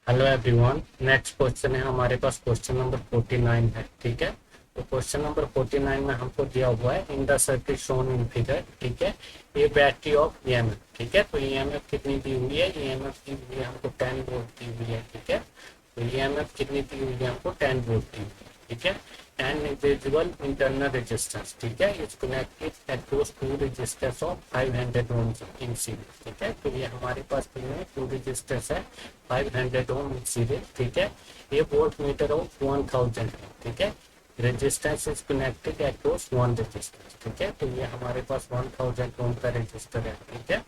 Hello everyone. Next question है हमारे पास, question number 49 है। ठीक है, तो क्वेश्चन नंबर 49 में हमको दिया हुआ है in the circuit shown in figure. ठीक है, ये बैटरी ऑफ ईएमएफ। ठीक है, तो ईएमएफ कितनी दी हुई है? ईएमएफ दी हुई है हमको 10 वोल्ट दी हुई है। ठीक है, तो ईएमएफ कितनी दी हुई है? हमको 10 वोल्ट दी हुई है। ठीक है, एंड विजुअल इंटरनल रेजिस्टेंस। ठीक है, is connected across two resistance of 500 ohms in series. ठीक है, तो ये हमारे पास टू रेजिस्टेंस है 500 ओम इन सीरीज। ठीक है, ये वोल्ट मीटर ऑफ 1000 है। ठीक है, resistance is connected across one resistance. ठीक है, तो ये हमारे पास 1000 ओम का रेजिस्टर है। ठीक है,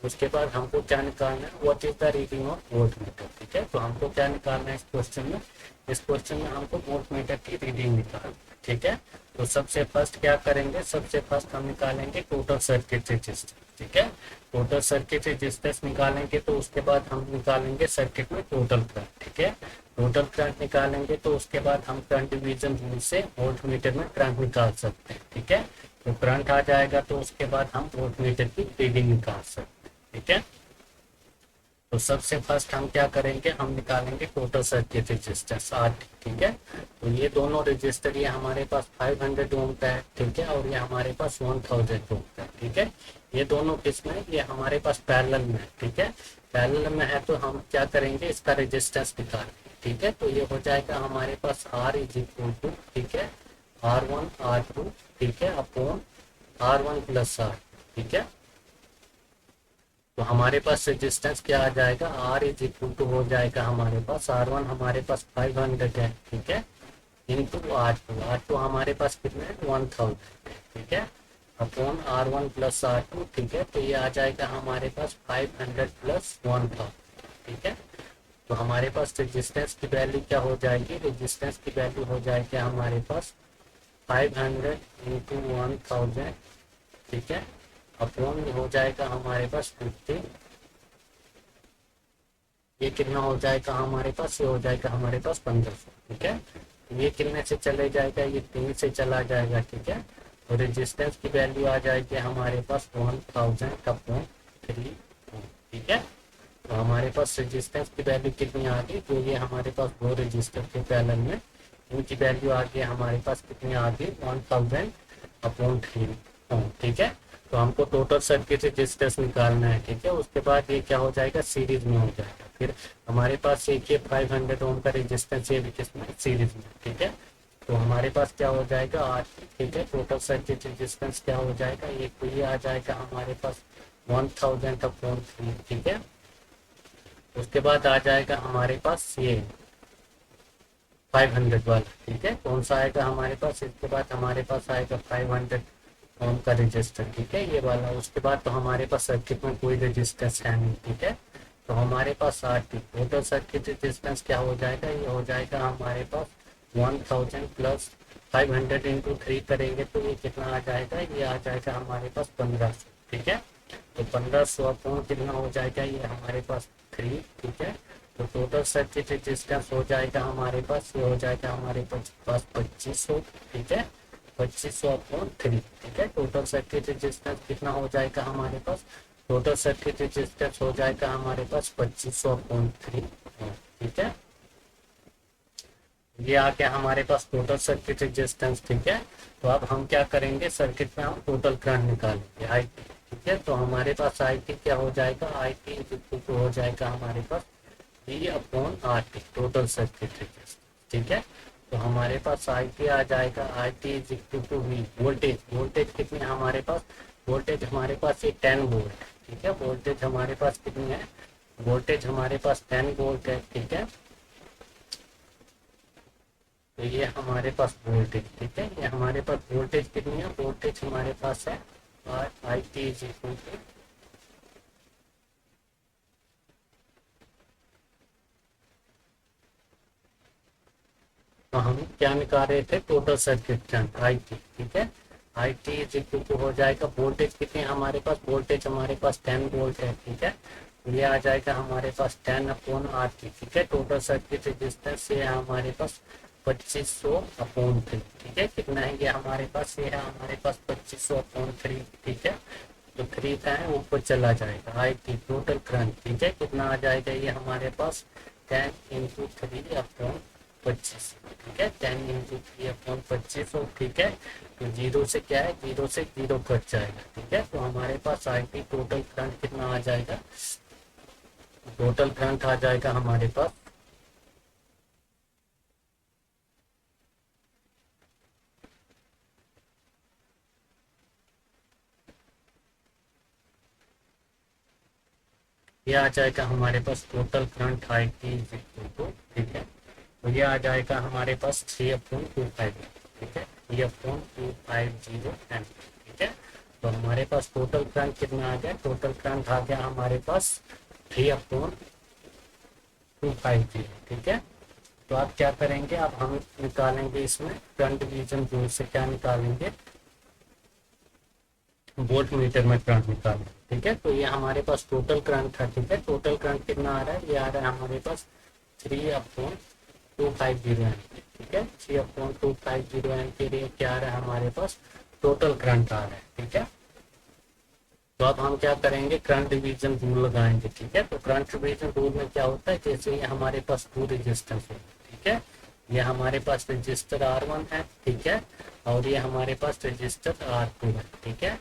उसके बाद हमको क्या निकालना है? What is the reading of volt meter. ठीक है, तो हमको क्या निकालना है इस क्वेश्चन में? इस क्वेश्चन में हमको वोल्ट मीटर की रीडिंग निकालना है। ठीक है, तो सबसे फर्स्ट क्या करेंगे? सबसे फर्स्ट हम निकालेंगे टोटल सर्किट रेजिस्टेंस। ठीक है, टोटल सर्किट रेजिस्टेंस निकालेंगे तो उसके बाद हम निकालेंगे सर्किट में टोटल करंट। ठीक है, टोटल करंट निकालेंगे तो उसके बाद हम करंट डिवीजन रूल से वोल्ट मीटर में करंट निकाल सकते हैं। ठीक है, तो करंट आ जाएगा तो उसके बाद हम वोल्ट मीटर की रीडिंग निकाल सकते हैं। ठीक है, तो सबसे फर्स्ट हम क्या करेंगे? हम निकालेंगे टोटल सर्किट रेजिस्टेंस आर। ठीक है, तो ये दोनों रजिस्टर, ये हमारे पास 500 ओम का है। ठीक है, और ये हमारे पास 1000 ओम का है। ठीक है, ये दोनों किस में? ये हमारे पास पैरेलल में है। ठीक है, पैरेलल में है तो हम क्या करेंगे? इसका रेजिस्टेंस निकालेंगे। ठीक है, तो ये हो जाएगा हमारे पास आर इज इक्वल टू, ठीक है, R1 R2, ठीक है, अपॉन R1 प्लस आर। ठीक है, तो हमारे पास रेजिस्टेंस क्या आ जाएगा? आर इज इक्वल टू हो जाएगा हमारे पास R1 हमारे पास 500 है। ठीक है, इंटू R2 हमारे पास कितना है? 1000 है। ठीक है, अपॉन R1 प्लस R2। ठीक है, तो ये आ जाएगा हमारे पास 500 प्लस 1000। ठीक है, तो हमारे पास रेजिस्टेंस की वैल्यू क्या हो जाएगी? रेजिस्टेंस की वैल्यू हो जाएगी हमारे पास 500 इंटू 1000। ठीक है, अपॉन हो जाएगा हमारे पास 50। ये कितना हो जाएगा हमारे पास? ये हो जाएगा हमारे पास 1500। ठीक है, ये कितने से चले जाएगा? ये 3 से चला जाएगा। ठीक है, तो रेजिस्टेंस की वैल्यू आ जाएगी हमारे पास 1000 अपॉन 3। ठीक है, तो हमारे पास रेजिस्टेंस की वैल्यू कितनी आ गई? तो ये हमारे पास दो रजिस्टर के पैरेलल में इनकी वैल्यू आ गई हमारे पास कितनी आ गई? 1000 अपॉन 3। ठीक है, तो हमको टोटल सर्किट रेजिस्टेंस निकालना है। ठीक है, उसके बाद ये क्या हो जाएगा? सीरीज में हो जाएगा। फिर हमारे पास एक ये 500 ओम का रेजिस्टेंस, ये भी किसमें? सीरीज में। ठीक है, तो हमारे पास क्या हो जाएगा? आर। ठीक है, टोटल सर्किट रेजिस्टेंस क्या हो जाएगा? ये तो ये आ जाएगा हमारे पास 1000 अपॉन 3। ठीक है, उसके बाद आ जाएगा हमारे पास ये 500 वाला। ठीक है, कौन सा आएगा हमारे पास? इसके बाद हमारे पास आएगा 500 ओम का रजिस्टर। ठीक है, ये वाला। उसके बाद तो हमारे पास सर्किट में कोई रजिस्टेंस है नहीं। ठीक है, तो हमारे पास आरटी टोटल सर्किट रेजिस्टेंस क्या हो जाएगा? ये हो जाएगा हमारे पास 1000 प्लस 500 इंटू 3 करेंगे तो ये कितना आ जाएगा? ये आ जाएगा हमारे पास 1500। ठीक है, तो 1500 अपॉन कितना हो जाएगा? ये हमारे पास 3। ठीक है, तो टोटल सर्किट रेजिस्टेंस हो जाएगा हमारे पास, ये हो जाएगा हमारे पास 2500। ठीक है, 2500 अपॉन 3। ठीक है, टोटल सर्किट रेजिस्टेंस कितना हो जाएगा हमारे पास? टोटल सर्किट रेजिस्टेंस हो जाएगा हमारे पास 2500 अपॉन 3। ठीक है, ये आ गया हमारे पास टोटल सर्किट रेजिस्टेंस। ठीक है, तो अब हम क्या करेंगे? सर्किट में हम टोटल करंट निकालेंगे, आई टी। ठीक है, तो हमारे पास आई टी क्या हो जाएगा? आई टी हो जाएगा हमारे पास V upon R T, total circuit resistance. ठीक है, तो हमारे पास आई टी आ जाएगा, I T is equal to V. Voltage, voltage कितनी है हमारे पास? वोल्टेज हमारे पास ये 10 वोल्ट है। ठीक है, वोल्टेज हमारे पास कितनी है? वोल्टेज हमारे पास 10 वोल्ट है। ठीक है, तो ये हमारे पास वोल्टेज। ठीक है, ये हमारे पास वोल्टेज कितनी है? वोल्टेज हमारे पास है I T is equal to, तो हम क्या निकाल रहे थे? Total circuit current I T. ठीक है, I T is equal to हो जाएगा, वोल्टेज कितने हमारे पास? वोल्टेज हमारे पास 10 वोल्ट है। ठीक है, ये आ जाएगा हमारे पास 10 अपॉन आर टी। ठीक है, टोटल सर्किट रेजिस्टेंस ये है हमारे पास 2500 अपॉन 3। ठीक है, कितना है ये हमारे पास? ये है हमारे पास 2500 अपॉन 3। ठीक है, तो 3 का है ऊपर चला जाएगा। I T total current. ठीक है, कितना आ जाएगा? ये हमारे पास 10 × 3/25, ठीक है, 10 × 3/25, और ठीक है, तो जीरो से क्या है, जीरो से जीरो कट जाएगा, ठीक है, तो हमारे पास आईपी टोटल करंट कितना आ जाएगा, टोटल करंट आ जाएगा हमारे पास ये आ जाएगा हमारे पास total current I T is equal to, ठीक है, तो ये आ जाएगा हमारे पास 3/250, ठीक है, 3/250 एम, ठीक है, तो हमारे पास टोटल करंट कितना आ गया, टोटल करंट आ गया हमारे पास 3/250, ठीक है, तो आप क्या करेंगे, अब हम निकालेंगे इसमें करंट डिवीजन रूल से, क्या निकालेंगे, वोल्ट मीटर में करंट निकालें, ठीक है, तो ये हमारे पास टोटल करंट था, ठीक है, टोटल करंट कितना आ रहा है, ये आ रहा है हमारे पास 3/250 एम, ठीक है, 3/250 एम के लिए क्या आ रहा है हमारे पास टोटल करंट आ रहा है, ठीक है, तो अब हम क्या करेंगे, करंट डिवीजन रूल लगाएंगे, ठीक है, तो करंट डिवीजन रूल में क्या होता है, जैसे ये हमारे पास टू रेजिस्टेंस है, ठीक है, ये हमारे पास रजिस्टर R1 है, ठीक है, और ये हमारे पास रजिस्टर R2 है, ठीक है,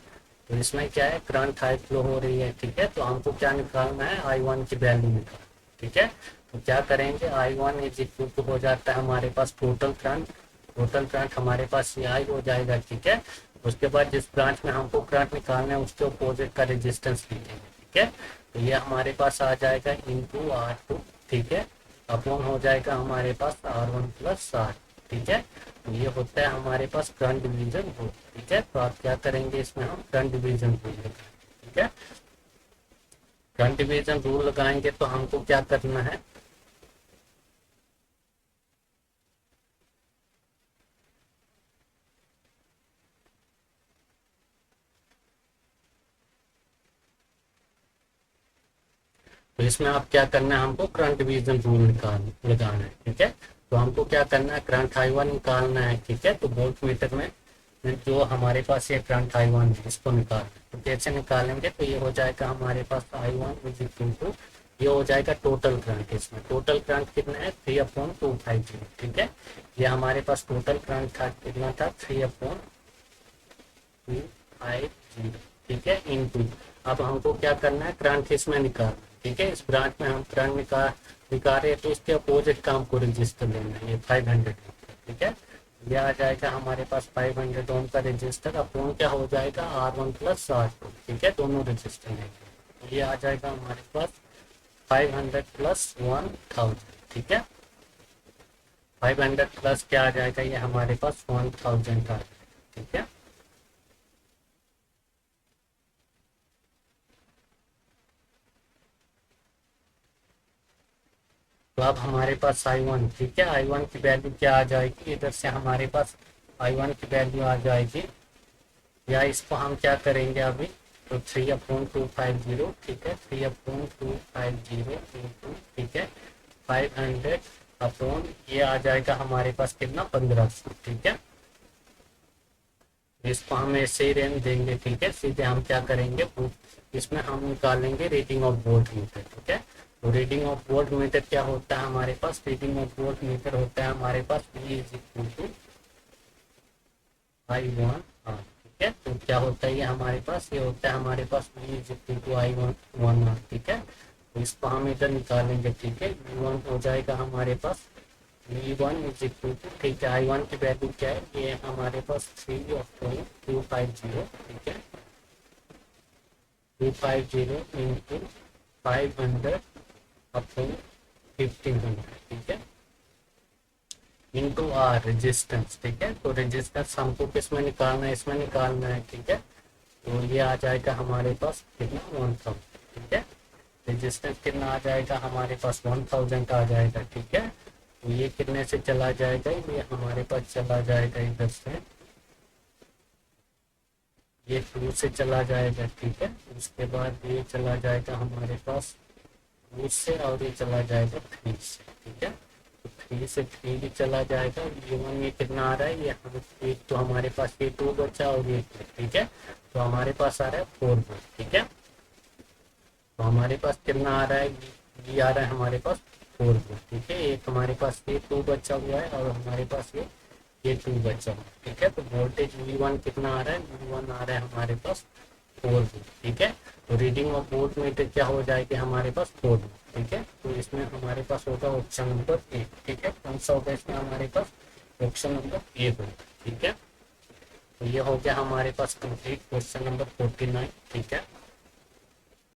तो इसमें क्या है, करंट हाई फ्लो हो रही है, ठीक है, तो हमको क्या निकालना है, I1 की वैल्यू निकालना, ठीक है, तो क्या करेंगे, I1 इज इक्वल टू हो जाता है हमारे पास टोटल करंट, टोटल करंट हमारे पास ये आई हो जाएगा, ठीक है, उसके बाद जिस ब्रांच में हमको करंट निकालना है उसके अपोजिट का रेजिस्टेंस लिखेंगे, ठीक है, तो ये हमारे पास आ जाएगा इंटू R2, ठीक है, अपॉन हो जाएगा हमारे पास R1 प्लस R, ठीक है, तो ये होता है हमारे पास करंट डिवीजन रूल, ठीक है, तो आप क्या करेंगे, इसमें हम करंट डिवीजन रूल लगाएंगे, ठीक है, करंट डिवीजन रूल लगाएंगे तो हमको क्या करना है, तो इसमें आप क्या करना है, हमको करंट डिवीजन रूल लगाना है, ठीक है, तो हमको क्या करना है, करंट I1 निकालना है, ठीक है, तो वोल्ट मीटर में जो हमारे पास ये करंट I1 है इसको निकालना है, तो कैसे निकालेंगे, तो ये हो जाएगा हमारे पास I1 इज इक्वल टू, ये हो जाएगा टोटल करंट, इसमें टोटल करंट कितना है 3/250, ठीक है, ये हमारे पास टोटल करंट था कितना था 3/250, ठीक है, इनटू, अब हमको क्या करना है, करंट इसमें निकालना, ठीक है, इस ब्रांच में हम करंट निकाल रहे हैं, तो इसके अपोजिट का हमको रजिस्टर लेना है, ये 500, ठीक है, ये आ जाएगा हमारे पास 500 ओम का रजिस्टर, अपॉन क्या हो जाएगा R1 प्लस R2, ठीक है, दोनों रजिस्टर लेंगे, ये आ जाएगा हमारे पास 500 प्लस 1000, ठीक है, 500 प्लस क्या आ जाएगा, ये हमारे पास 1000 का, ठीक है, तो अब हमारे पास I1, ठीक है, I1 की वैल्यू क्या आ जाएगी, इधर से हमारे पास I1 की वैल्यू आ जाएगी, या इसको हम क्या करेंगे अभी, तो 3/250, ठीक है, 3/250 इंटू, ठीक है, 500 अपॉन ये आ जाएगा हमारे पास कितना 1500, ठीक है, इसको हम ऐसे ही रेंज देंगे, ठीक है, सीधे हम क्या करेंगे, इसमें हम निकालेंगे रीडिंग ऑफ वोल्ट मीटर, ठीक है, तो रीडिंग ऑफ वोल्ट मीटर क्या होता है हमारे पास, रीडिंग ऑफ वोल्ट मीटर होता है हमारे पास V is equal to I1 R, ठीक है, तो क्या होता है ये हमारे पास, ये होता है हमारे पास V is equal to I1 R, ठीक है, तो इसको हम इधर निकालेंगे, ठीक है, V1 हो जाएगा हमारे पास V1 इज इक्वल टू, ठीक है, I1 की वैल्यू क्या है, ये हमारे पास 3/250, ठीक है, 250 इंटू 500 अपॉन 1500, ठीक है, इंटू R रेजिस्टेंस, ठीक है, तो रेजिस्टेंस हमको किस में निकालना है, इसमें निकालना है, ठीक है, तो ये आ जाएगा हमारे पास कितना 1000, ठीक है, रेजिस्टेंस कितना आ जाएगा हमारे पास 1000 आ जाएगा, ठीक है, तो ये कितने से चला जाएगा, ये हमारे पास चला जाएगा इधर से, ये 2 से चला जाएगा, ठीक है, उसके बाद ये चला जाएगा हमारे पास 2 से, और ये चला जाएगा 3 से, ठीक है, तो 3 से 3 भी चला जाएगा, ये कितना आ रहा है, ये एक तो हमारे पास ये 2 बचा और ये 2, ठीक है, तो हमारे पास आ रहा है 4 वोल्ट, ठीक है, तो हमारे पास कितना आ रहा है, ये आ रहा है हमारे पास 4 वोल्ट, ठीक है। एक हमारे पास ये 2 बचा हुआ है और हमारे पास ये 2 बचा हुआ है, ठीक है। तो वोल्टेज V1 कितना आ रहा है, V1 आ रहा है हमारे पास 4 वोल्ट, ठीक है। तो रीडिंग ऑफ वोल्ट मीटर क्या हो जाएगी हमारे पास 4 वोल्ट, ठीक है। तो इसमें हमारे पास होगा ऑप्शन नंबर ए, ठीक है। कौन सा होगा इसमें हमारे पास, ऑप्शन नंबर ए होगा, ठीक है। तो ये हो गया हमारे पास कंप्लीट क्वेश्चन नंबर 49, ठीक है।